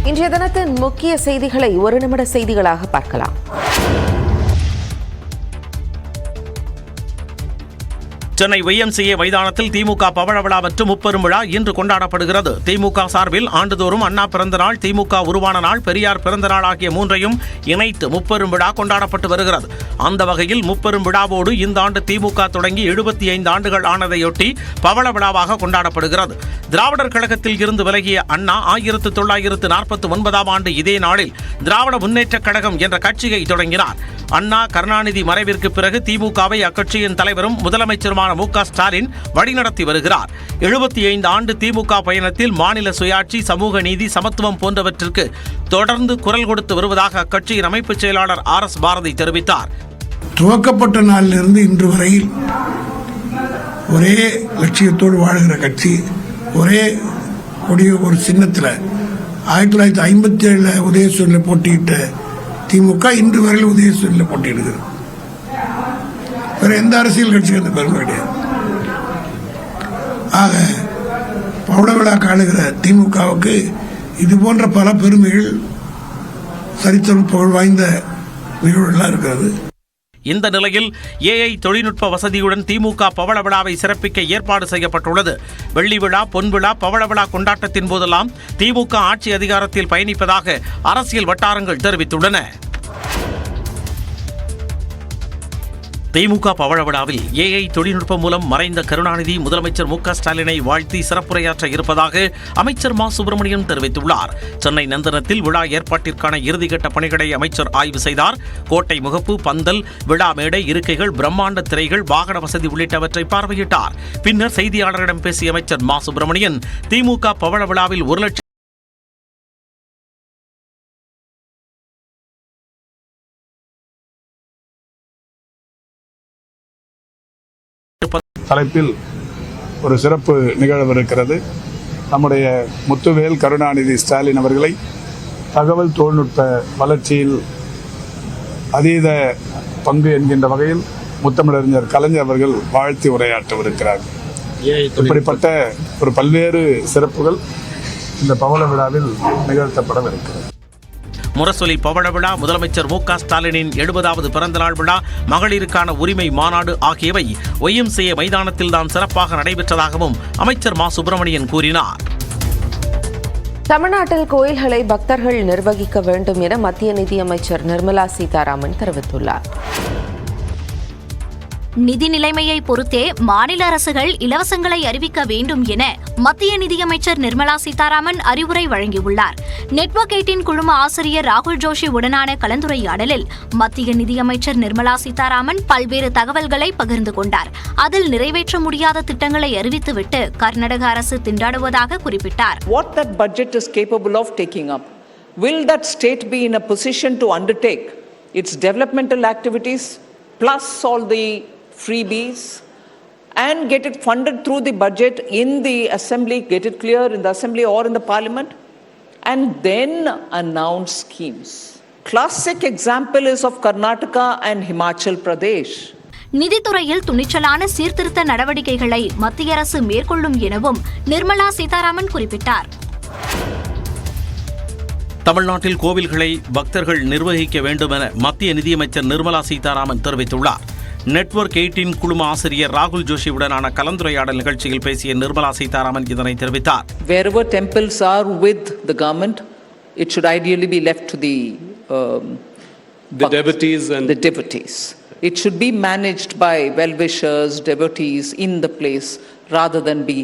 இன்றைய தினத்தின் முக்கிய செய்திகளை ஒரு நிமிட செய்திகளாக பார்க்கலாம். சென்னை YMCA மைதானத்தில் திமுக பவள விழா மற்றும் முப்பெரும் விழா இன்று கொண்டாடப்படுகிறது. திமுக சார்பில் ஆண்டுதோறும் அண்ணா பிறந்த நாள், திமுக உருவான நாள், பெரியார் பிறந்த நாள் ஆகிய மூன்றையும் இணைத்து முப்பெரும் விழா கொண்டாடப்பட்டு வருகிறது. அந்த வகையில் முப்பெரும் விழாவோடு இந்த ஆண்டு திமுக தொடங்கி 75 ஆண்டுகள் ஆனதையொட்டி பவள விழாவாக கொண்டாடப்படுகிறது. திராவிடர் கழகத்தில் இருந்து விலகிய அண்ணா 1949ஆம் ஆண்டு இதே நாளில் திராவிட முன்னேற்றக் கழகம் என்ற கட்சியை தொடங்கினார். அண்ணா கருணாநிதி மறைவிற்கு பிறகு திமுகவை அக்கட்சியின் தலைவரும் முதலமைச்சருமான மு.க. ஸ்டாலின் வழிநடத்தி வருகிறார். 75 ஆண்டு திமுக பயணத்தில் மாநில சுயாட்சி, சமூக நீதி, சமத்துவம் போன்றவற்றிற்கு தொடர்ந்து குரல் கொடுத்து வருவதாக அக்கட்சியின் அமைப்பு செயலாளர் RS பாரதி தெரிவித்தார். துவக்கப்பட்ட நாளிலிருந்து இன்று வரையில் ஒரே லட்சியத்தோடு வாழ்கிற கட்சி, ஒரே கொடிய ஒரு சின்னத்தில் 1957 உதயசூரில் போட்டியிட்ட திமுக இன்று வரையில் உதயசூரில் போட்டியிடுகிறது. வேற எந்த அரசியல் கட்சிக்கு அந்த பெருமை கிடையாது. ஆக பவள விழா காணுகிற திமுகவுக்கு இது போன்ற பல பெருமைகள், சரித்திரம் புகழ் வாய்ந்த நிகழ்வுகள்லாம் இருக்கிறது. இந்த நிலையில் AI தொழில்நுட்ப வசதியுடன் திமுக பவள விழாவை சிறப்பிக்க ஏற்பாடு செய்யப்பட்டுள்ளது. வெள்ளி விழா, பொன் விழா, பவள விழா கொண்டாட்டத்தின் போதெல்லாம் திமுக ஆட்சி அதிகாரத்தில் பயணிப்பதாக அரசியல் வட்டாரங்கள் தெரிவித்துள்ளன. திமுக பவள விழாவில் AI தொழில்நுட்பம் மூலம் மறைந்த கருணாநிதி முதலமைச்சர் மு.க. ஸ்டாலினை வாழ்த்தி சிறப்புரையாற்ற இருப்பதாக அமைச்சர் மா. சுப்பிரமணியன் தெரிவித்துள்ளார். சென்னை நந்தனத்தில் விழா ஏற்பாட்டிற்கான இறுதிக்கட்ட பணிகளை அமைச்சர் ஆய்வு செய்தார். கோட்டை முகப்பு, பந்தல், விழா மேடை, இருக்கைகள், பிரம்மாண்ட திரைகள், வாகன வசதி உள்ளிட்டவற்றை பார்வையிட்டார். பின்னர் செய்தியாளர்களிடம் பேசிய அமைச்சர் மா. சுப்பிரமணியன் திமுக பவள விழாவில் 1 லட்சம் தலைப்பில் ஒரு சிறப்பு நிகழ்விருக்கிறது. நம்முடைய முத்துவேல் கருணாநிதி ஸ்டாலின் அவர்களை தகவல் தொழில்நுட்ப வளர்ச்சியில் அதீத பங்கு என்கின்ற வகையில் முத்தமிழறிஞர் கலைஞர் அவர்கள் வாழ்த்தி உரையாற்றவிருக்கிறார். இப்படிப்பட்ட ஒரு பல்வேறு சிறப்புகள் இந்த பவள விழாவில் நிகழ்த்தப்படவிருக்கிறது. முரசொலி பவள விழா, முதலமைச்சர் மு.க. ஸ்டாலினின் 70வது பிறந்தநாள் விழா, மகளிருக்கான உரிமை மாநாடு ஆகியவை YMCA மைதானத்தில்தான் சிறப்பாக நடைபெற்றதாகவும் அமைச்சர் மா. சுப்பிரமணியன் கூறினார். தமிழ்நாட்டில் கோயில்களை பக்தர்கள் நிர்வகிக்க வேண்டும் என மத்திய நிதியமைச்சர் நிர்மலா சீதாராமன் தெரிவித்துள்ளார். நிதி நிலைமையை பொறுத்தே மாநில அரசுகள் இலவசங்களை அறிவிக்க வேண்டும் என மத்திய நிதியமைச்சர் நிர்மலா சீதாராமன் அறிவுரை வழங்கியுள்ளார். நெட்வொர்க் 18 குழும ஆசிரியர் ராகுல் ஜோஷி உடனான கலந்துரையாடலில் மத்திய நிதியமைச்சர் நிர்மலா சீதாராமன் பல்வேறு தகவல்களை பகிர்ந்து கொண்டார். அதில் நிறைவேற்ற முடியாத திட்டங்களை அறிவித்துவிட்டு கர்நாடக அரசு திண்டாடுவதாக குறிப்பிட்டார். What that budget is capable of taking up? Will that state be in a position to undertake its developmental activities plus all the freebies and get it funded through the budget in the assembly, get it clear in the assembly or in the parliament, and then announce schemes? Classic example is of Karnataka and Himachal Pradesh. நிதித்துறையில் துணிச்சலான சீர்திருத்த நடவடிக்கைகளை மத்திய அரசு மேற்கொள்ளும் எனவும் நிர்மலா சீதாராமன் குறிப்பிட்டார். தமிழ்நாட்டில் கோவில்களை பக்தர்கள் நிர்வகிக்க வேண்டும் என மத்திய நிதியமைச்சர் நிர்மலா சீதாராமன் தெரிவித்துள்ளார். நெட்வொர்க் 18 குழும ஆசிரியர் ராகுல் ஜோஷியுடனான கலந்துரையாடல் நிகழ்ச்சியில் பேசிய நிர்மலா சீதாராமன் இதனை தெரிவித்தார். Wherever temples are with the government, it should ideally be left to the devotees and the devotees. It should be managed by well-wishers, devotees in the place rather than be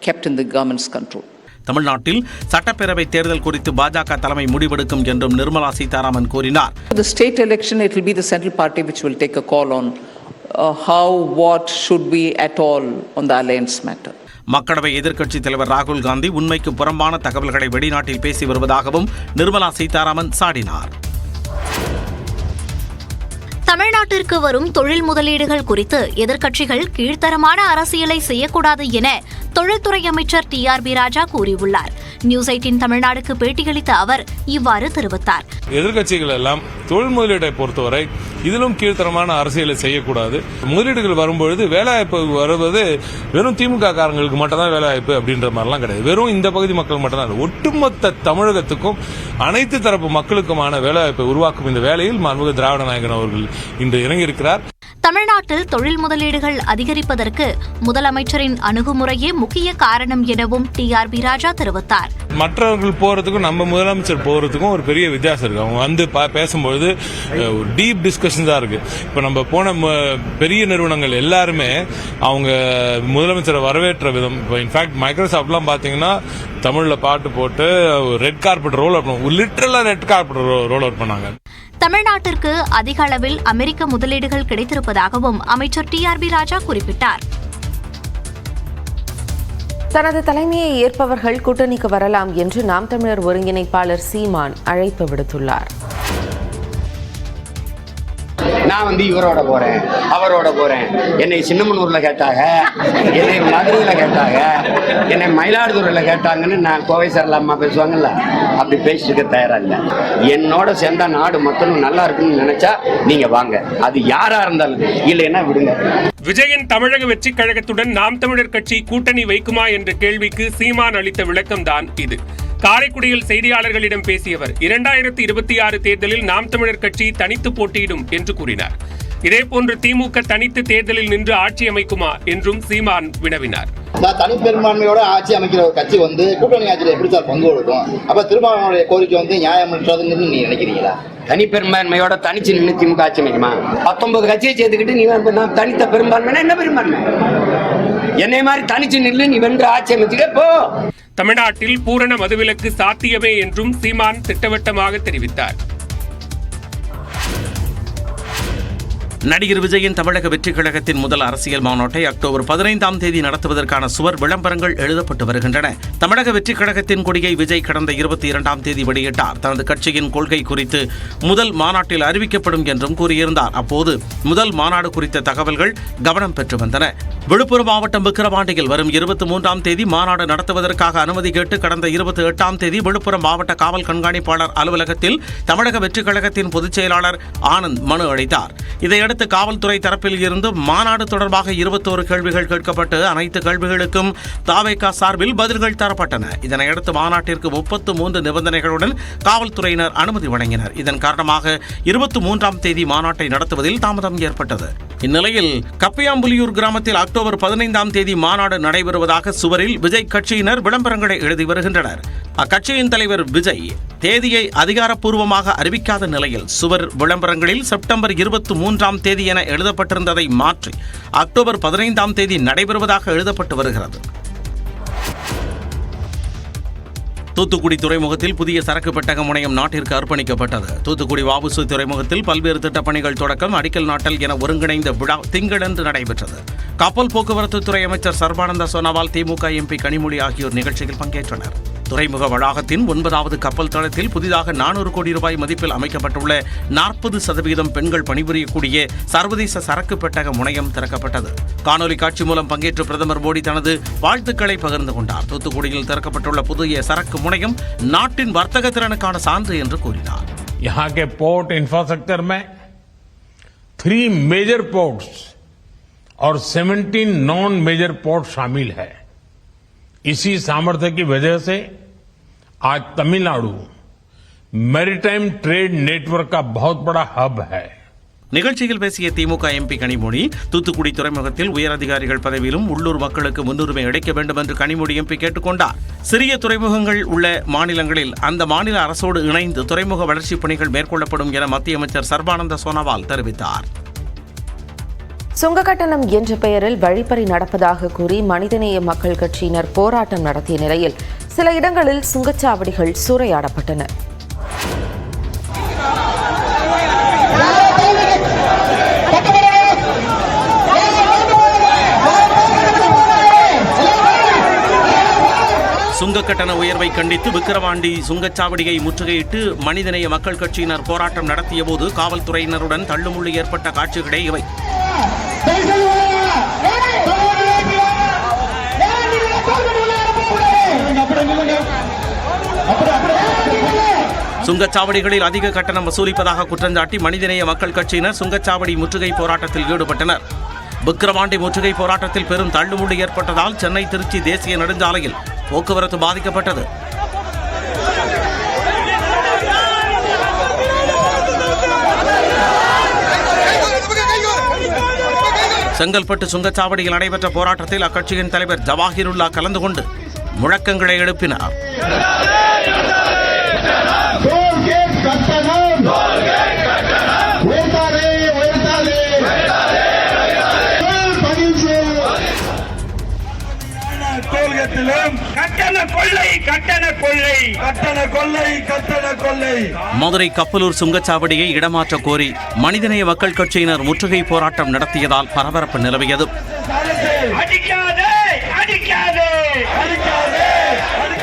kept in the government's control. தமிழ்நாட்டில் சட்டப்பேரவை தேர்தல் குறித்து பாஜக தலைமை முடிவெடுக்கும் என்றும் நிர்மலா சீதாராமன் கூறினார். The state election, it will be the central party which will take a call on how, what should be at all on the alliance matter. மக்களவை எதிர்க்கட்சித் தலைவர் ராகுல் காந்தி உண்மைக்கு புறம்பான தகவல்களை வெளிநாட்டில் பேசி வருவதாகவும் நிர்மலா சீதாராமன் சாடினார். தமிழ்நாட்டிற்கு வரும் தொழில் முதலீடுகள் குறித்து எதிர்க்கட்சிகள் கீழ்த்தரமான அரசியலை செய்யக்கூடாது என தொழில்துறை அமைச்சர் TRB ராஜா கூறியுள்ளார். நியூஸ் 18 தமிழ்நாடுக்கு பேட்டியளித்த அவர் இவ்வாறு தெரிவித்தார். எதிர்க்கட்சிகள் எல்லாம் தொழில் முதலீட்டை பொறுத்தவரை இதிலும் கீழ்த்தரமான அரசியலை செய்யக்கூடாது. முதலீடுகள் வரும்பொழுது வேலைவாய்ப்பு வருவது வெறும் திமுக காரங்களுக்கு மட்டும் தான் வேலைவாய்ப்பு அப்படின்ற மாதிரிலாம் கிடையாது. வெறும் இந்த பகுதி மக்கள் மட்டும் தான், ஒட்டுமொத்த தமிழகத்துக்கும் அனைத்து தரப்பு மக்களுக்குமான வேலைவாய்ப்பை உருவாக்கும் இந்த வேலையில் மாண்புமிகு திராவிட நாயகன் அவர்கள் இன்று இறங்கியிருக்கிறார். தமிழ்நாட்டில் தொழில் முதலீடுகள் அதிகரிப்பதற்கு முதலமைச்சரின் அணுகுமுறையே முக்கிய காரணம் எனவும் TRB ராஜா தெரிவித்தார். மற்றவர்கள் போறதுக்கும் நம்ம முதலமைச்சர் போறதுக்கும் ஒரு பெரிய வித்தியாசம் இருக்கு. அவங்க வந்து பேசும்பொழுது ஒரு டீப் டிஸ்கஷன் தான் இருக்கு. இப்ப நம்ம போன பெரிய நிறுவனங்கள் எல்லாருமே அவங்க முதலமைச்சரை வரவேற்ற விதம், இப்போ இன்ஃபேக்ட் மைக்ரோசாஃப்ட்லாம் பாத்தீங்கன்னா தமிழ்ல பாட்டு போட்டு ரெட் கார்பெட் ரோல் அவுட் பண்ணாங்க. லிட்டரலா ரெட் கார்பெட் ரோல் அவுட் பண்ணாங்க. தமிழ்நாட்டிற்கு அதிக அளவில் அமெரிக்க முதலீடுகள் கிடைத்திருப்பதாகவும் அமைச்சர் TRB ராஜா குறிப்பிட்டார். தனது தலைமையை ஏற்பவர்கள் கூட்டணிக்கு வரலாம் என்று நாம் தமிழர் ஒருங்கிணைப்பாளர் சீமான் அழைப்பு விடுத்துள்ளார். நான் வந்து இவரோட போறேன், அவரோட போறேன், என்னை சின்னமனூர்ல கேட்டாங்க, என்னை மதுரையில கேட்டாங்க, என்னை மயிலாடுதுறையில கேட்டாங்கன்னு நான் கோவை சரளம்மா பேசுவாங்கல்ல, அப்படி பேசிட்டு தயாரா இல்லை. என்னோட சேர்ந்தா நாடு மொத்தமும் நல்லா இருக்குன்னு நினைச்சா நீங்க வாங்க, அது யாரா இருந்தாலும், இல்லைன்னா விடுங்க. விஜயன் தமிழக வெற்றி கழகத்துடன் நாம் தமிழர் கட்சி கூட்டணி வைக்குமா என்ற கேள்விக்கு சீமான் அளித்த விளக்கம்தான் இது. காரைக்குடியில் செய்தியாளர்களிடம் பேசியவர் 2026 தேர்தலில் நாம் தமிழர் கட்சி தனித்து போட்டியிடும் என்று கூறினார். இதேபோன்று திமுக தனித்து தேர்தலில் நின்று ஆட்சி அமைக்குமா என்றும் சீமான் வினவினார். தனிப்பெரும்பான்மையோட ஆட்சி அமைக்கிற ஒரு கட்சி வந்து கூட்டணி ஆட்சியில் எப்படி சார் பங்கு கொடுக்கும்? அப்ப திருமாவளவனுடைய கோரிக்கை வந்து நியாயமற்றதுன்னு நீங்க நினைக்கிறீங்களா? தனிப்பெரும்பான்மையோட தனிச்சு நின்று திமுக ஆட்சி அமைக்குமா? 19 கட்சியை சேர்த்துக்கிட்டு நீ தனித்த பெரும்பான்மைனா என்ன பெரும்பான்மை? என்னை மாதிரி தனிச்சு நின்று நீ வென்ற ஆட்சி அமைச்சுக்க போ. தமிழ்நாட்டில் பூரண மதுவிலக்கு சாத்தியமே என்றும் சீமான் திட்டவட்டமாக தெரிவித்தார். நடிகர் விஜயின் தமிழக வெற்றிக் கழகத்தின் முதல் அரசியல் மாநாட்டை அக்டோபர் 15ஆம் தேதி நடத்துவதற்கான சுவர் விளம்பரங்கள் எழுதப்பட்டு வருகின்றன. தமிழக வெற்றிக் கழகத்தின் கொடியை விஜய் கடந்த 22ஆம் தேதி வெளியிட்டார். தனது கட்சியின் கொள்கை குறித்து முதல் மாநாட்டில் அறிவிக்கப்படும் என்றும் கூறியிருந்தார். அப்போது முதல் மாநாடு குறித்த தகவல்கள் கவனம் பெற்று வந்தன. விழுப்புரம் மாவட்டம் விக்கிரவாண்டியில் வரும் 23ஆம் தேதி மாநாடு நடத்துவதற்காக அனுமதி கேட்டு கடந்த 28ஆம் தேதி விழுப்புரம் மாவட்ட காவல் கண்காணிப்பாளர் அலுவலகத்தில் தமிழக வெற்றிக் கழகத்தின் பொதுச் செயலாளர் ஆனந்த் மனு அளித்தார். இதையடுத்து காவல்துறை தரப்பில் இருந்து மாநாடு தொடர்பாக 21 கேள்விகள் கேட்கப்பட்டு அனைத்து கேள்விகளுக்கும் தாவேகா சார்பில் பதில்கள் தரப்பட்டன. இதனையடுத்து மாநாட்டிற்கு 33 நிபந்தனைகளுடன் காவல்துறையினர் அனுமதி வழங்கினர். இதன் காரணமாக 23ஆம் தேதி மாநாட்டை நடத்துவதில் தாமதம் ஏற்பட்டது. இந்நிலையில் கப்பையாம்புலியூர் கிராமத்தில் அக்டோபர் 15ஆம் தேதி மாநாடு நடைபெறுவதாக சுவரில் விஜய் கட்சியினர் விளம்பரங்களை எழுதி வருகின்றனர். அக்கட்சியின் தலைவர் விஜய் தேதியை அதிகாரப்பூர்வமாக அறிவிக்காத நிலையில் சுவர் விளம்பரங்களில் செப்டம்பர் 23ஆம் தேதி என எழுதப்பட்டிருந்ததை மாற்றி அக்டோபர் 15ஆம் தேதி நடைபெறுவதாக எழுதப்பட்டு வருகிறது. தூத்துக்குடி துறைமுகத்தில் புதிய சரக்கு பெட்டக முனையம் நாட்டிற்கு அர்ப்பணிக்கப்பட்டது. தூத்துக்குடி வஉசி துறைமுகத்தில் பல்வேறு திட்டப்பணிகள் தொடக்கம், அடிக்கல் நாட்டல் என ஒருங்கிணைந்த விழா திங்களன்று நடைபெற்றது. கப்பல் போக்குவரத்து துறை அமைச்சர் சர்பானந்த சோனோவால், திமுக MP கனிமொழி ஆகியோர் நிகழ்ச்சியில் பங்கேற்றனர். துறைமுக வளாகத்தின் 9வது கப்பல் தளத்தில் புதிதாக 400 கோடி ரூபாய் மதிப்பில் அமைக்கப்பட்டுள்ள 40% பெண்கள் பணிபுரியக்கூடிய சர்வதேச சரக்கு பெட்டக முனையம் திறக்கப்பட்டது. காணொலி காட்சி மூலம் பங்கேற்ற பிரதமர் மோடி தனது வாழ்த்துக்களை பகிர்ந்து கொண்டார். தூத்துக்குடியில் திறக்கப்பட்டுள்ள புதிய சரக்கு முனையம் நாட்டின் வர்த்தக திறனுக்கான சான்று என்று கூறினார். यहाँ के पोर्ट इंफ्रास्ट्रक्चर में 3 मेजर पोर्ट्स और 17 नॉन मेजर पोर्ट शामिल है. इसी सामर्थ्य की वजह से आज तमिलनाडु मैरीटाइम ट्रेड नेटवर्क का बहुत बड़ा हब है. நிகழ்ச்சியில் பேசிய திமுக MP கனிமொழி, தூத்துக்குடி துறைமுகத்தில் உயரதிகாரிகள் பதவியிலும் உள்ளூர் மக்களுக்கு முன்னுரிமை அளிக்க வேண்டும் என்று கனிமொழி MP கேட்டுக்கொண்டார். சிறிய துறைமுகங்கள் உள்ள மாநிலங்களில் அந்த மாநில அரசோடு இணைந்து துறைமுக வளர்ச்சிப் பணிகள் மேற்கொள்ளப்படும் என மத்திய அமைச்சர் சர்பானந்த சோனோவால் தெரிவித்தார். சுங்க கட்டணம் என்ற பெயரில் வழிப்பறி நடப்பதாக கூறி மனிதநேய மக்கள் கட்சியினர் போராட்டம் நடத்திய நிலையில் சில இடங்களில் சுங்கச்சாவடிகள் சூறையாடப்பட்டன. சுங்க கட்டண உயர்வை கண்டித்து விக்கிரவாண்டி சுங்கச்சாவடியை முற்றுகையிட்டு மனிதநேய மக்கள் கட்சியினர் போராட்டம் நடத்திய போது காவல்துறையினருடன் தள்ளுமுள்ளு ஏற்பட்ட காட்சிகளே இவை. சுங்கச்சாவடிகளில் அதிக கட்டணம் வசூலிப்பதாக குற்றஞ்சாட்டி மனிதநேய மக்கள் கட்சியினர் சுங்கச்சாவடி முற்றுகை போராட்டத்தில் ஈடுபட்டனர். விக்கிரவாண்டி முற்றுகை போராட்டத்தில் பெரும் தள்ளுமுள்ளு ஏற்பட்டதால் சென்னை திருச்சி தேசிய நெடுஞ்சாலையில் போக்குவரத்து பாதிக்கப்பட்டது. செங்கல்பட்டு சுங்கச்சாவடியில் நடைபெற்ற போராட்டத்தில் அக்கட்சியின் தலைவர் ஜவாஹிருல்லா கலந்து கொண்டு முழக்கங்களை எழுப்பினார். மதுரை கப்பலூர் சுங்கச்சாவடியை இடமாற்ற கோரி மனிதநேய மக்கள் கட்சியினர் முற்றுகை போராட்டம் நடத்தியதால் பரபரப்பு நிலவியது.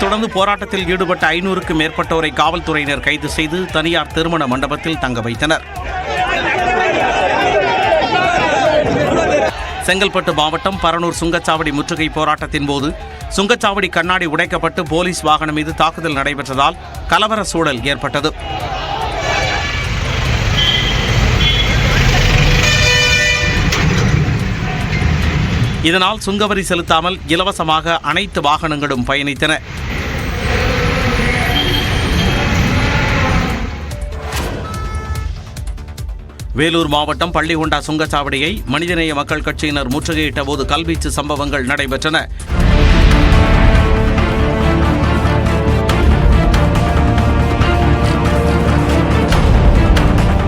தொடர்ந்து போராட்டத்தில் ஈடுபட்ட 500க்கும் மேற்பட்டோரை காவல்துறையினர் கைது செய்து தனியார் திருமண மண்டபத்தில் தங்க வைத்தனர். செங்கல்பட்டு மாவட்டம் பரனூர் சுங்கச்சாவடி முற்றுகை போராட்டத்தின் போது சுங்கச்சாவடி கண்ணாடி உடைக்கப்பட்டு போலீஸ் வாகனம் மீது தாக்குதல் நடைபெற்றதால் கலவர சூழல் ஏற்பட்டது. இதனால் சுங்கவரி செலுத்தாமல் இலவசமாக அனைத்து வாகனங்களும் பயணித்தன. வேலூர் மாவட்டம் பள்ளிகொண்டா சுங்கச்சாவடியை மனிதநேய மக்கள் கட்சியினர் முற்றுகையிட்ட போது கல்வீச்சு சம்பவங்கள் நடைபெற்றன.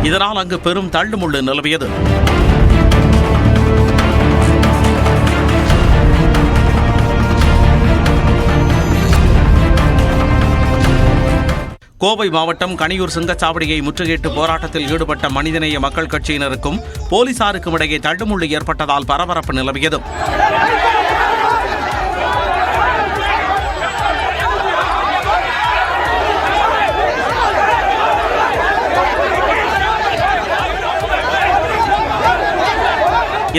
இதனால் அங்கு பெரும் தள்ளுமுள்ளு நிலவியது. கோவை மாவட்டம் கனியூர் சுங்கச்சாவடியை முற்றுகையிட்டு போராட்டத்தில் ஈடுபட்ட மனிதநேய மக்கள் கட்சியினருக்கும் போலீசாருக்கும் இடையே தள்ளுமுள்ளு ஏற்பட்டதால் பரபரப்பு நிலவியது.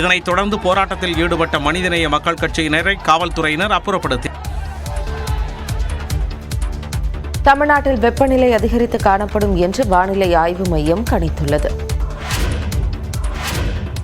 இதனைத் தொடர்ந்து போராட்டத்தில் ஈடுபட்ட மனிதநேய மக்கள் கட்சியினரை காவல்துறையினர் அப்புறப்படுத்தி தமிழ்நாட்டில் வெப்பநிலை அதிகரித்து காணப்படும் என்று வானிலை ஆய்வு மையம் கணித்துள்ளது.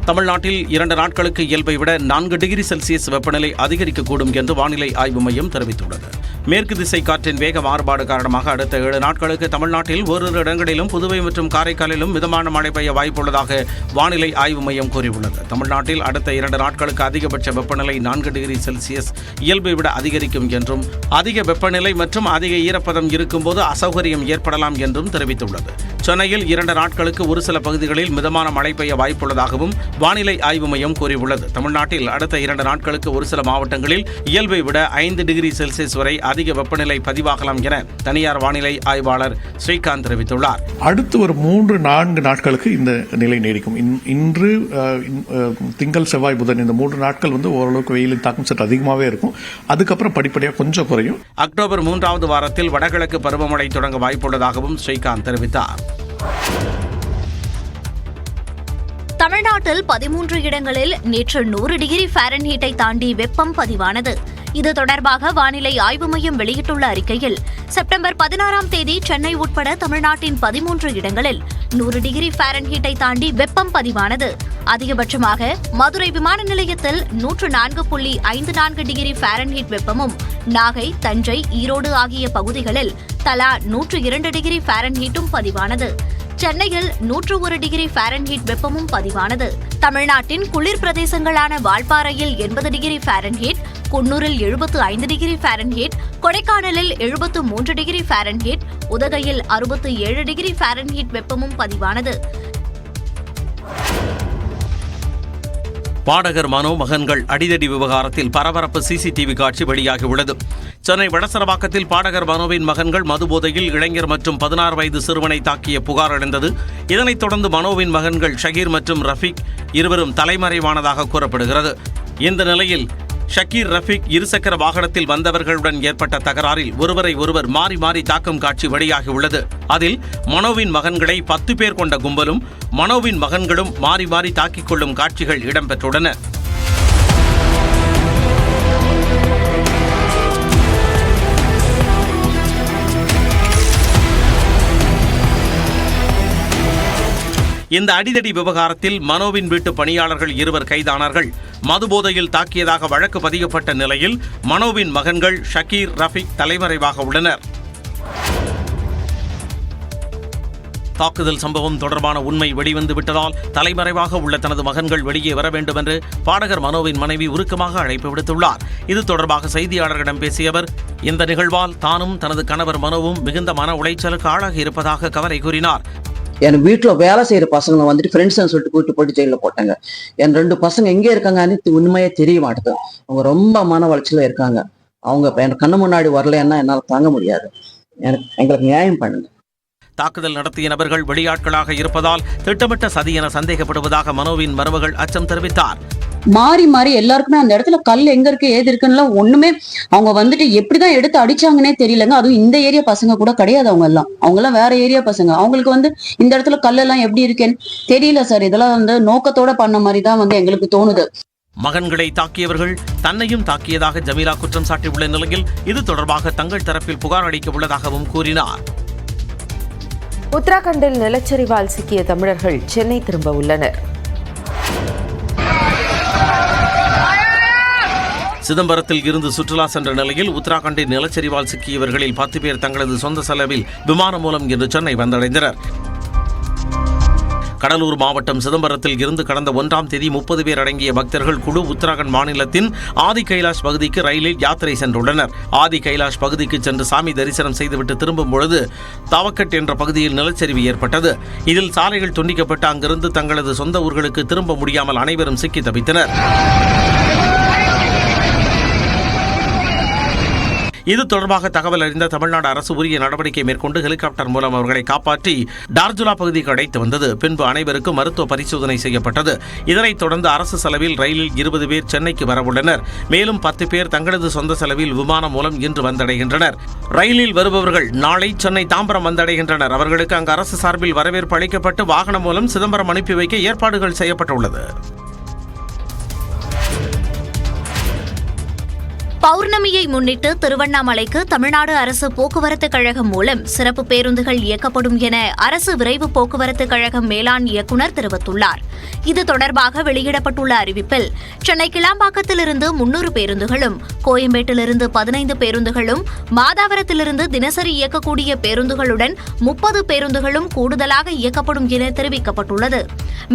தமிழ்நாட்டில் 2 நாட்களுக்கு இயல்பை விட 4 டிகிரி செல்சியஸ் வெப்பநிலை அதிகரிக்கக்கூடும் என்று வானிலை ஆய்வு மையம் தெரிவித்துள்ளது. மேற்கு திசை காற்றின் வேக மாறுபாடு காரணமாக அடுத்த 7 நாட்களுக்கு தமிழ்நாட்டில் ஓரிரு இடங்களிலும் புதுவை மற்றும் காரைக்காலிலும் மிதமான மழை பெய்ய வாய்ப்புள்ளதாக வானிலை ஆய்வு மையம் கூறியுள்ளது. தமிழ்நாட்டில் அடுத்த 2 நாட்களுக்கு அதிகபட்ச வெப்பநிலை 4 டிகிரி செல்சியஸ் இயல்பை விட அதிகரிக்கும் என்றும் அதிக வெப்பநிலை மற்றும் அதிக ஈரப்பதம் இருக்கும்போது அசௌகரியம் ஏற்படலாம் என்றும் தெரிவித்துள்ளது. சென்னையில் 2 நாட்களுக்கு ஒரு சில பகுதிகளில் மிதமான மழை பெய்ய வாய்ப்புள்ளதாகவும் வானிலை ஆய்வு மையம் கூறியுள்ளது. தமிழ்நாட்டில் அடுத்த 2 நாட்களுக்கு ஒரு சில மாவட்டங்களில் இயல்பை விட 5 டிகிரி செல்சியஸ் வரை அதிக வெப்பநிலை பதிவாகலாம் என தனியார் வானிலை ஆய்வாளர் ஸ்ரீகாந்த் தெரிவித்துள்ளார். அடுத்து ஒரு 3-4 நாட்களுக்கு இந்த நிலை நீடிக்கும். இன்று திங்கள் செவ்வாய் புதன் இந்த 3 நாட்கள் ஓரளவுக்கு வெயிலின் தாக்கம் சற்று அதிகமாகவே இருக்கும். அதுக்கப்புறம் படிப்படியாக கொஞ்சம் குறையும். அக்டோபர் 3வது வாரத்தில் வடகிழக்கு பருவமழை தொடங்க வாய்ப்புள்ளதாகவும் ஸ்ரீகாந்த் தெரிவித்தார். தமிழ்நாட்டில் 13 இடங்களில் நேற்று 100 டிகிரி ஃபாரன்ஹீட்டை தாண்டி வெப்பம் பதிவானது. இது தொடர்பாக வானிலை ஆய்வு மையம் வெளியிட்டுள்ள அறிக்கையில், செப்டம்பர் 16ஆம் தேதி சென்னை உட்பட தமிழ்நாட்டின் 13 இடங்களில் 100 டிகிரி ஃபாரன்ஹீட்டை தாண்டி வெப்பம் பதிவானது. அதிகபட்சமாக மதுரை விமான நிலையத்தில் 104.54 டிகிரி ஃபாரன்ஹீட் வெப்பமும், நாகை, தஞ்சை, ஈரோடு ஆகிய பகுதிகளில் தலா 102 டிகிரி ஃபாரன்ஹீட்டும் பதிவானது. சென்னையில் 101 டிகிரி ஃபாரன்ஹீட் வெப்பமும் பதிவானது. தமிழ்நாட்டின் குளிர் பிரதேசங்களான வால்பாறையில் 80 டிகிரி ஃபாரன்ஹீட், குன்னூரில் 75 டிகிரி ஃபாரன்ஹீட், கொடைக்கானலில் 73 டிகிரி ஃபாரன்ஹீட், உதகையில் 67 டிகிரி ஃபாரன்ஹீட் வெப்பமும் பதிவானது. பாடகர் மனோ மகன்கள் அடிதடி விவகாரத்தில் பரபரப்பு சிசிடிவி காட்சி வெளியாகியுள்ளது. சென்னை வடசரவாக்கத்தில் பாடகர் மனோவின் மகன்கள் மதுபோதையில் இளைஞர் மற்றும் 16 வயது சிறுவனை தாக்கிய புகார் எழுந்தது. இதனைத் தொடர்ந்து மனோவின் மகன்கள் ஷகீர் மற்றும் ரஃபீக் இருவரும் தலைமறைவானதாக கூறப்படுகிறது. இந்த நிலையில் ஷக்கீர், ரஃபீக் இருசக்கர வாகனத்தில் வந்தவர்களுடன் ஏற்பட்ட தகராறில் ஒருவரை ஒருவர் மாறி மாறி தாக்கும் காட்சி வெளியாகியுள்ளது. அதில் மனோவின் மகன்களை 10 பேர் கொண்ட கும்பலும் மனோவின் மகன்களும் மாறி மாறி தாக்கிக் கொள்ளும் காட்சிகள் இடம்பெற்றுள்ளன. இந்த அடிதடி விவகாரத்தில் மனோவின் வீட்டு பணியாளர்கள் 2 கைதானார்கள். மதுபோதையில் தாக்கியதாக வழக்கு பதியப்பட்ட நிலையில் மனோவின் மகன்கள் ஷக்கீர், ரஃபீக் தலைமறைவாக உள்ளனர். தாக்குதல் சம்பவம் தொடர்பான உண்மை வெளிவந்து விட்டதால் தலைமறைவாக உள்ள தனது மகன்கள் வெளியே வர வேண்டும் என்று பாடகர் மனோவின் மனைவி உருக்கமாக அழைப்பு விடுத்துள்ளார். இது தொடர்பாக செய்தியாளர்களிடம் பேசிய அவர், இந்த நிகழ்வால் தானும் தனது கணவர் மனோவும் மிகுந்த மன உளைச்சலுக்கு ஆளாகி இருப்பதாக கவலை கூறினார். என் வீட்டில் வேலை செய்கிற பசங்களை வந்துட்டு ஃப்ரெண்ட்ஸ்ன்னு சொல்லிட்டு கூப்பிட்டு போட்டு ஜெயிலில் போட்டாங்க. என் 2 பசங்க எங்கே இருக்காங்கன்னு உண்மையே தெரிய மாட்டேது. அவங்க ரொம்ப மன வளர்ச்சியில் இருக்காங்க. அவங்க என் கண்ணு முன்னாடி வரலன்னா என்னால் தாங்க முடியாது. எங்களுக்கு நியாயம் பண்ணுங்க. தாக்குதல் நடத்திய நபர்கள் வெளியாட்களாக இருப்பதால் திட்டமிட்ட சதி என சந்தேகப்படுவதாக மனோவின் மருமகள் அச்சம் தெரிவித்தார். மாறி மாறி எல்லாருக்குமே அந்த இடத்துல கல் எங்க இருக்கு ஏது இருக்குன்னு ஒண்ணுமே அவங்க வந்துட்டு எப்படிதான் எடுத்து அடிச்சாங்கன்னே தெரியலங்க. அதுவும் இந்த ஏரியா பசங்க கூட கிடையாது. அவங்க எல்லாம் வேற ஏரியா பசங்க. அவங்களுக்கு இந்த இடத்துல கல் எல்லாம் எப்படி இருக்கேன்னு தெரியல சார். இதெல்லாம் நோக்கத்தோட பண்ண மாதிரி தான் எங்களுக்கு தோணுது. மகன்களை தாக்கியவர்கள் தன்னையும் தாக்கியதாக ஜமீலா குற்றம் சாட்டியுள்ள நிலையில் இது தொடர்பாக தங்கள் தரப்பில் புகார் அளிக்க உள்ளதாகவும் கூறினார். உத்தராகண்டில் நிலச்சரிவால் சிக்கிய தமிழர்கள் சென்னை திரும்ப உள்ளனர். சிதம்பரத்தில் இருந்து சுற்றுலா சென்ற நிலையில் உத்தராகண்டின் நிலச்சரிவால் சிக்கியவர்களில் 10 பேர் தங்களது சொந்த செலவில் விமானம் மூலம் இன்று சென்னை வந்தடைந்தனர். கடலூர் மாவட்டம் சிதம்பரத்தில் இருந்து கடந்த 1ஆம் தேதி 30 பேர் அடங்கிய பக்தர்கள் குழு உத்தராகண்ட் மாநிலத்தின் ஆதி கைலாஷ் பகுதிக்கு ரயிலில் யாத்திரை சென்றுள்ளனர். ஆதி கைலாஷ் பகுதிக்கு சென்று சாமி தரிசனம் செய்துவிட்டு திரும்பும் பொழுது தாவக்கட் என்ற பகுதியில் நிலச்சரிவு ஏற்பட்டது. இதில் சாலைகள் துண்டிக்கப்பட்டு அங்கிருந்து தங்களது சொந்த ஊர்களுக்கு திரும்ப முடியாமல் அனைவரும் சிக்கி தவித்தனர். இது தொடர்பாக தகவல் அறிந்த தமிழ்நாடு அரசு உரிய நடவடிக்கை மேற்கொண்டு ஹெலிகாப்டர் மூலம் அவர்களை காப்பாற்றி டார்ஜுலா பகுதிக்கு அழைத்து வந்தது. பின்பு அனைவருக்கும் மருத்துவ பரிசோதனை செய்யப்பட்டது. இதனைத் தொடர்ந்து அரசு செலவில் ரயிலில் 20 பேர் சென்னைக்கு வரவுள்ளனர். மேலும் 10 பேர் தங்களது சொந்த செலவில் விமானம் மூலம் இன்று வந்தடைகின்றனர். ரயிலில் வருபவர்கள் நாளை சென்னை தாம்பரம் வந்தடைகின்றனர். அவர்களுக்கு அங்கு அரசு சார்பில் வரவேற்பு அளிக்கப்பட்டு வாகனம் மூலம் சிதம்பரம் அனுப்பி வைக்க ஏற்பாடுகள் செய்யப்பட்டுள்ளது. பௌர்ணமியை முன்னிட்டு திருவண்ணாமலைக்கு தமிழ்நாடு அரசு போக்குவரத்து கழகம் மூலம் சிறப்பு பேருந்துகள் இயக்கப்படும் என அரசு விரைவு போக்குவரத்து கழகம் மேலாண் இயக்குநர் தெரிவித்துள்ளார். இது தொடர்பாக வெளியிடப்பட்டுள்ள அறிவிப்பில் சென்னை கிளாம்பாக்கத்திலிருந்து 300 பேருந்துகளும், கோயம்பேட்டிலிருந்து 15 பேருந்துகளும், மாதாவரத்திலிருந்து தினசரி இயக்கக்கூடிய பேருந்துகளுடன் 30 பேருந்துகளும் கூடுதலாக இயக்கப்படும் என தெரிவிக்கப்பட்டுள்ளது.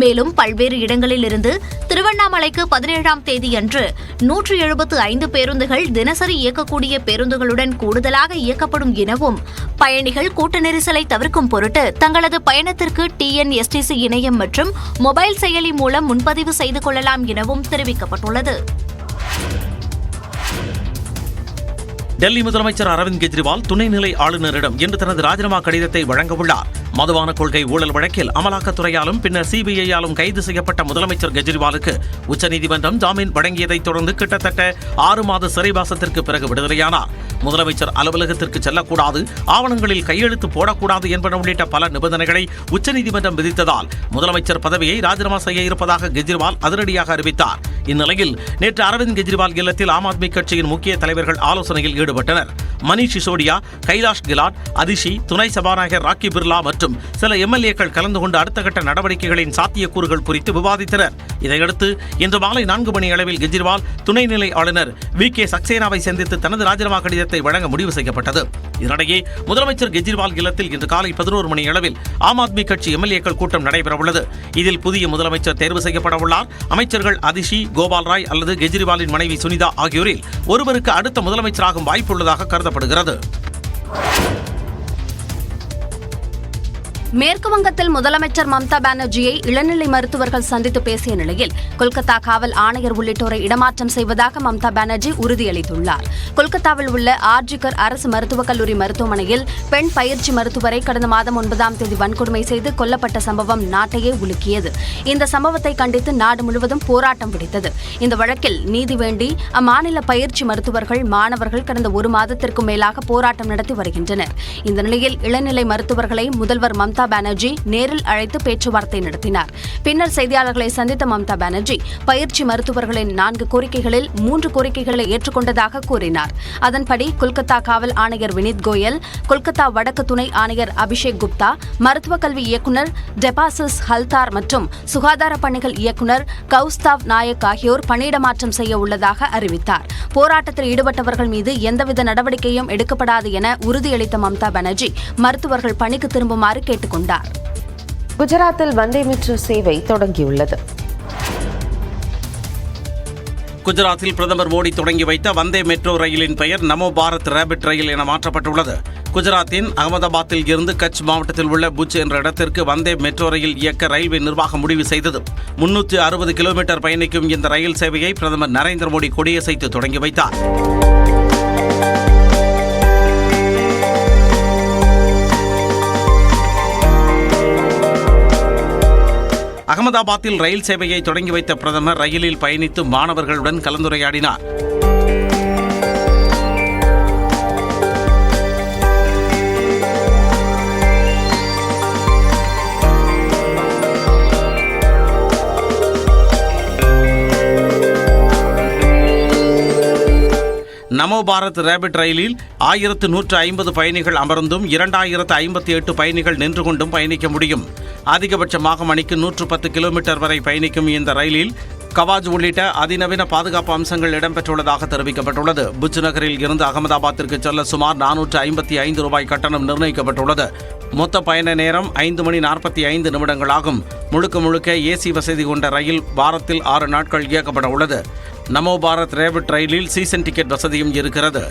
மேலும் பல்வேறு இடங்களிலிருந்து திருவண்ணாமலைக்கு 17ஆம் தேதியன்று 175 பேருந்துகள் தினசரி இயக்கக்கூடிய பேருந்துகளுடன் கூடுதலாக இயக்கப்படும் எனவும், பயணிகள் கூட்ட நெரிசலை தவிர்க்கும் பொருட்டு தங்களது பயணத்திற்கு TNSTC இணையம் மற்றும் மொபைல் செயலி மூலம் முன்பதிவு செய்து கொள்ளலாம் எனவும் தெரிவிக்கப்பட்டுள்ளது. டெல்லி முதலமைச்சர் அரவிந்த் கெஜ்ரிவால் துணைநிலை ஆளுநரிடம் இன்று தனது ராஜினாமா கடிதத்தை வழங்கவுள்ளார். மதுபான கொள்கை ஊழல் வழக்கில் அமலாக்கத்துறையாலும் பின்னர் CBI-யாலும் கைது செய்யப்பட்ட முதலமைச்சர் கெஜ்ரிவாலுக்கு உச்சநீதிமன்றம் ஜாமீன் வழங்கியதைத் தொடர்ந்து கிட்டத்தட்ட 6 மாத சிறைவாசத்திற்கு பிறகு விடுதலையானார். முதலமைச்சர் அலுவலகத்திற்கு செல்லக்கூடாது, ஆவணங்களில் கையெழுத்து போடக்கூடாது என்பன உள்ளிட்ட பல நிபந்தனைகளை உச்சநீதிமன்றம் விதித்ததால் முதலமைச்சர் பதவியை ராஜினாமா செய்ய இருப்பதாக கெஜ்ரிவால் அதிரடியாக அறிவித்தார். இந்நிலையில் நேற்று அரவிந்த் கெஜ்ரிவால் இல்லத்தில் ஆம் ஆத்மி கட்சியின் முக்கிய தலைவர்கள் ஆலோசனையில் ஈடுபட்டனர். மணீஷ் சிசோடியா, கைலாஷ் கெலாட், அதிஷி, துணை சபாநாயகர் ராக்கி பிர்லா மற்றும் சில MLA-க்கள் கலந்து கொண்டு அடுத்த கட்ட நடவடிக்கைகளின் சாத்தியக்கூறுகள் குறித்து விவாதித்தனர். இதையடுத்து இன்று மாலை 4 மணி அளவில் கெஜ்ரிவால் துணைநிலை ஆளுநர் VK சக்சேனாவை சந்தித்து தனது ராஜினாமா கடிதத்தை வழங்க முடிவு செய்யப்பட்டது. இதனிடையே முதலமைச்சர் கெஜ்ரிவால் இல்லத்தில் இன்று காலை 11 மணி அளவில் ஆம் ஆத்மி கட்சி MLA-க்கள் கூட்டம் நடைபெறவுள்ளது. இதில் புதிய முதலமைச்சர் தேர்வு செய்யப்பட உள்ளார். அமைச்சர்கள் அதிஷி, கோபால் ராய் அல்லது கெஜ்ரிவாலின் மனைவி சுனிதா ஆகியோரில் ஒருவருக்கு அடுத்த முதலமைச்சராகும் வாய்ப்புள்ளதாக கருதப்படுகிறது. மேற்கு வங்கத்தில் முதலமைச்சர் மம்தா பானர்ஜியை இளநிலை மருத்துவர்கள் சந்தித்து பேசிய நிலையில் கொல்கத்தா காவல் ஆணையர் உள்ளிட்டோரை இடமாற்றம் செய்வதாக மம்தா பானர்ஜி உறுதியளித்துள்ளார். கொல்கத்தாவில் உள்ள ஆர்ஜிகர் அரசு மருத்துவக் கல்லூரி மருத்துவமனையில் பெண் பயிற்சி மருத்துவரை கடந்த மாதம் 9ஆம் தேதி வன்கொடுமை செய்து கொல்லப்பட்ட சம்பவம் நாட்டையே உலுக்கியது. இந்த சம்பவத்தை கண்டித்து நாடு முழுவதும் போராட்டம் வெடித்தது. இந்த வழக்கில் நீதி வேண்டி அம்மாநில பயிற்சி மருத்துவர்கள், மாணவர்கள் கடந்த 1 மாதத்திற்கும் மேலாக போராட்டம் நடத்தி வருகின்றனர். இந்த நிலையில் இளநிலை மருத்துவர்களை முதல்வர் மம்தா மம்தா பானர்ஜி நேரில் அழைத்து பேச்சுவார்த்தை நடத்தினார். பின்னர் செய்தியாளர்களை சந்தித்த மம்தா பானர்ஜி பயிற்சி மருத்துவர்களின் 4 கோரிக்கைகளில் 3 கோரிக்கைகளை ஏற்றுக்கொண்டதாக கூறினார். அதன்படி கொல்கத்தா காவல் ஆணையர் வினித் கோயல், கொல்கத்தா வடக்கு துணை ஆணையர் அபிஷேக் குப்தா, மருத்துவக் கல்வி இயக்குநர் டெபாசிஸ் ஹல்தார் மற்றும் சுகாதார பணிகள் இயக்குநர் கௌஸ்தாவ் நாயக் ஆகியோர் பணியிடமாற்றம் செய்ய உள்ளதாக அறிவித்தார். போராட்டத்தில் ஈடுபட்டவர்கள் மீது எந்தவித நடவடிக்கையும் எடுக்கப்படாது என உறுதியளித்த மம்தா பானர்ஜி மருத்துவர்கள் பணிக்கு திரும்புமாறு கேட்டுக் கொண்டார். குஜராத்தில் வந்தே மெட்ரோ சேவை தொடங்கியுள்ளது. குஜராத்தில் பிரதமர் மோடி தொடங்கி வைத்த வந்தே மெட்ரோ ரயிலின் பெயர் நமோ பாரத் ரேபிட் ரயில் என மாற்றப்பட்டுள்ளது. குஜராத்தின் அகமதாபாத்தில் இருந்து கட்ச் மாவட்டத்தில் உள்ள புஜ் என்ற இடத்திற்கு வந்தே மெட்ரோ ரயில் இயக்க ரயில்வே நிர்வாகம் முடிவு செய்தது. 360 கிலோமீட்டர் பயணிக்கும் இந்த ரயில் சேவையை பிரதமர் நரேந்திர மோடி கொடியசைத்து தொடங்கி வைத்தார். அகமதாபாத்தில் ரயில் சேவையை தொடங்கி வைத்த பிரதமர் ரயிலில் பயணித்து மாணவர்களுடன் கலந்துரையாடினார். நமோ பாரத் ரேபிட் ரயிலில் 1150 பயணிகள் அமர்ந்தும் 2058 பயணிகள் நின்று கொண்டும் பயணிக்க முடியும். அதிகபட்சமாக மணிக்கு 110 கிலோமீட்டர் வரை பயணிக்கும் இந்த ரயிலில் கவாஜ் உள்ளிட்ட அதிநவீன பாதுகாப்பு அம்சங்கள் இடம்பெற்றுள்ளதாக தெரிவிக்கப்பட்டுள்ளது. புஜ் நகரில் இருந்து அகமதாபாத்திற்கு செல்ல சுமார் 455 ரூபாய் கட்டணம் நிர்ணயிக்கப்பட்டுள்ளது. மொத்த பயண நேரம் 5 மணி 45 நிமிடங்களாகும். முழுக்க ஏசி வசதி கொண்ட ரயில் வாரத்தில் 6 நாட்கள் இயக்கப்பட உள்ளது. நமோ பாரத் ரேபிட் ரயிலில் சீசன் டிக்கெட் வசதியும் இருக்கிறது.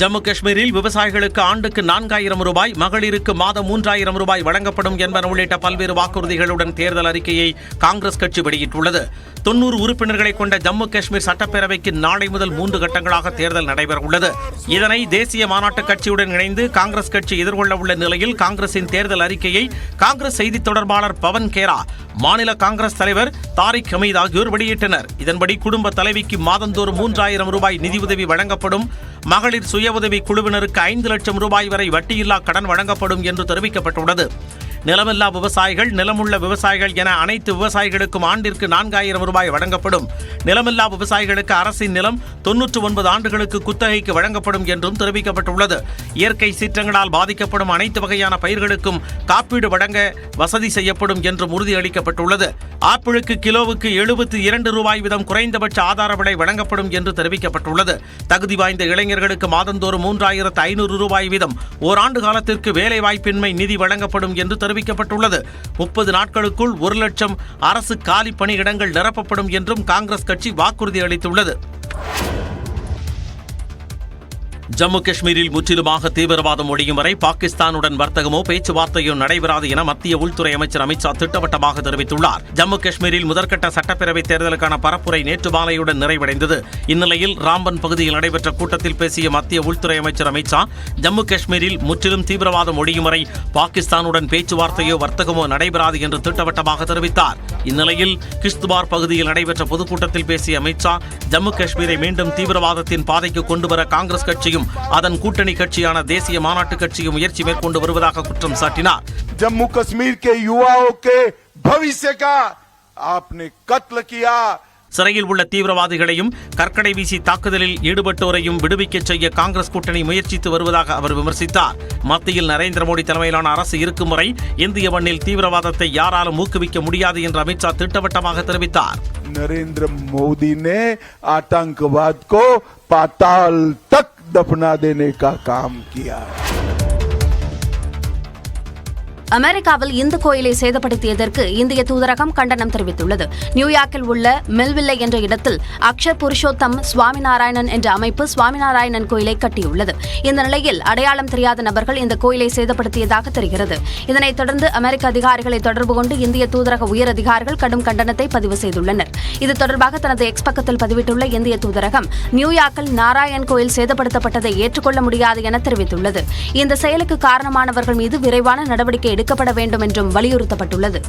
ஜம்மு காஷ்மீரில் விவசாயிகளுக்கு ஆண்டுக்கு 4000 ரூபாய், மகளிருக்கு மாதம் 3000 ரூபாய் வழங்கப்படும் என்பன உள்ளிட்ட பல்வேறு வாக்குறுதிகளுடன் தேர்தல் அறிக்கையை காங்கிரஸ் கட்சி வெளியிட்டுள்ளது. 90 உறுப்பினர்களை கொண்ட ஜம்மு காஷ்மீர் சட்டப்பேரவைக்கு நாளை முதல் 3 கட்டங்களாக தேர்தல் நடைபெற உள்ளது. இதனை தேசிய மாநாட்டு கட்சியுடன் இணைந்து காங்கிரஸ் கட்சி எதிர்கொள்ள உள்ள நிலையில் காங்கிரசின் தேர்தல் அறிக்கையை காங்கிரஸ் செய்தி தொடர்பாளர் பவன் கேரா, மாநில காங்கிரஸ் தலைவர் தாரிக் ஹமீத் ஆகியோர் வெளியிட்டனர். இதன்படி குடும்ப தலைவிக்கு மாதந்தோறும் 3000 ரூபாய் நிதியுதவி வழங்கப்படும். மகளிர் சுய உதவி குழுவினருக்கு 5 லட்சம் ரூபாய் வரை வட்டியில்லா கடன் வழங்கப்படும் என்று தெரிவிக்கப்பட்டுள்ளது. நிலமில்லா விவசாயிகள், நிலமுள்ள விவசாயிகள் என அனைத்து விவசாயிகளுக்கும் ஆண்டிற்கு 4000 ரூபாய் வழங்கப்படும். நிலமில்லா விவசாயிகளுக்கு அரசின் நிலம் 99 ஆண்டுகளுக்கு குத்தகைக்கு வழங்கப்படும் என்றும் தெரிவிக்கப்பட்டுள்ளது. இயற்கை சீற்றங்களால் பாதிக்கப்படும் அனைத்து வகையான பயிர்களுக்கும் காப்பீடு வழங்க வசதி செய்யப்படும் என்றும் உறுதியளிக்கப்பட்டுள்ளது. ஆப்பிளுக்கு கிலோவுக்கு 72 ரூபாய் வீதம் குறைந்தபட்ச ஆதார விலை வழங்கப்படும் என்று தெரிவிக்கப்பட்டுள்ளது. தகுதி வாய்ந்த இளைஞர்களுக்கு மாதந்தோறும் 3500 ரூபாய் வீதம் ஓராண்டு காலத்திற்கு வேலைவாய்ப்பின்மை நிதி வழங்கப்படும் என்று தெரிவிக்கப்பட்டுள்ளது. 30 நாட்களுக்குள் 1 லட்சம் அரசு காலி பணியிடங்கள் நிரப்பப்படும் என்றும் காங்கிரஸ் கட்சி வாக்குறுதி அளித்துள்ளது. ஜம்மு காஷ்மீரில் முற்றிலுமாக தீவிரவாதம் ஒழியும் வரை பாகிஸ்தானுடன் வர்த்தகமோ பேச்சுவார்த்தையோ நடைபெறாது என மத்திய உள்துறை அமைச்சர் அமித் ஷா திட்டவட்டமாக தெரிவித்துள்ளார். ஜம்மு காஷ்மீரில் முதற்கட்ட சட்டப்பேரவைத் தேர்தலுக்கான பரப்புரை நேற்று மாலையுடன் நிறைவடைந்தது. இந்நிலையில் ராம்பன் பகுதியில் நடைபெற்ற கூட்டத்தில் பேசிய மத்திய உள்துறை அமைச்சர் அமித் ஷா, ஜம்மு காஷ்மீரில் முற்றிலும் தீவிரவாதம் ஒழியும் வரை பாகிஸ்தானுடன் பேச்சுவார்த்தையோ வர்த்தகமோ நடைபெறாது என்று திட்டவட்டமாக தெரிவித்தார். இந்நிலையில் கிஷ்துவார் பகுதியில் நடைபெற்ற பொதுக்கூட்டத்தில் பேசிய அமித் ஷா, ஜம்மு காஷ்மீரை மீண்டும் தீவிரவாதத்தின் பாதைக்கு கொண்டுவர காங்கிரஸ் கட்சியும் அதன் கூட்டணி கட்சியான தேசிய மாநாட்டு கட்சியும் முயற்சி மேற்கொண்டு வருவதாக குற்றம் சாட்டினார். जम्मू कश्मीर के युवाओं के भविष्य का आपने कत्ल किया. சிறையில் உள்ள தீவிரவாதிகளையும் கற்கடை வீசி தாக்குதலில் ஈடுபட்டோரையும் விடுவிக்க செய்ய காங்கிரஸ் கூட்டணி முயற்சித்து வருவதாக அவர் விமர்சித்தார். மத்தியில் நரேந்திர மோடி தலைமையிலான அரசு இருக்கும் வரை இந்திய மண்ணில் தீவிரவாதத்தை யாராலும் ஊக்குவிக்க முடியாது என்று அமித் ஷா திட்டவட்டமாக தெரிவித்தார். नरेंद्र मोदी ने आतंकवाद को पाताल तक दफना देने का काम किया. அமெரிக்காவில் இந்து கோயிலை சேதப்படுத்தியதற்கு இந்திய தூதரகம் கண்டனம் தெரிவித்துள்ளது. நியூயார்க்கில் உள்ள மெல்வில்லை என்ற இடத்தில் அக்ஷர் புருஷோத்தம் சுவாமிநாராயணன் என்ற அமைப்பு சுவாமிநாராயணன் கோயிலை கட்டியுள்ளது. இந்த நிலையில் அடையாளம் தெரியாத நபர்கள் இந்த கோயிலை சேதப்படுத்தியதாக தெரிகிறது. இதனைத் தொடர்ந்து அமெரிக்க அதிகாரிகளை தொடர்பு கொண்டு இந்திய தூதரக உயர் அதிகாரிகள் கடும் கண்டனத்தை பதிவு செய்துள்ளனர். இது தொடர்பாக தனது எக்ஸ் பக்கத்தில் பதிவிட்டுள்ள இந்திய தூதரகம், நியூயார்க்கில் நாராயண் கோயில் சேதப்படுத்தப்பட்டதை ஏற்றுக்கொள்ள முடியாது என தெரிவித்துள்ளது. இந்த செயலுக்கு காரணமானவர்கள் மீது விரைவான நடவடிக்கை எடுக்கப்பட வேண்டும் என்றும் வலியுறுத்தப்பட்டுள்ளது.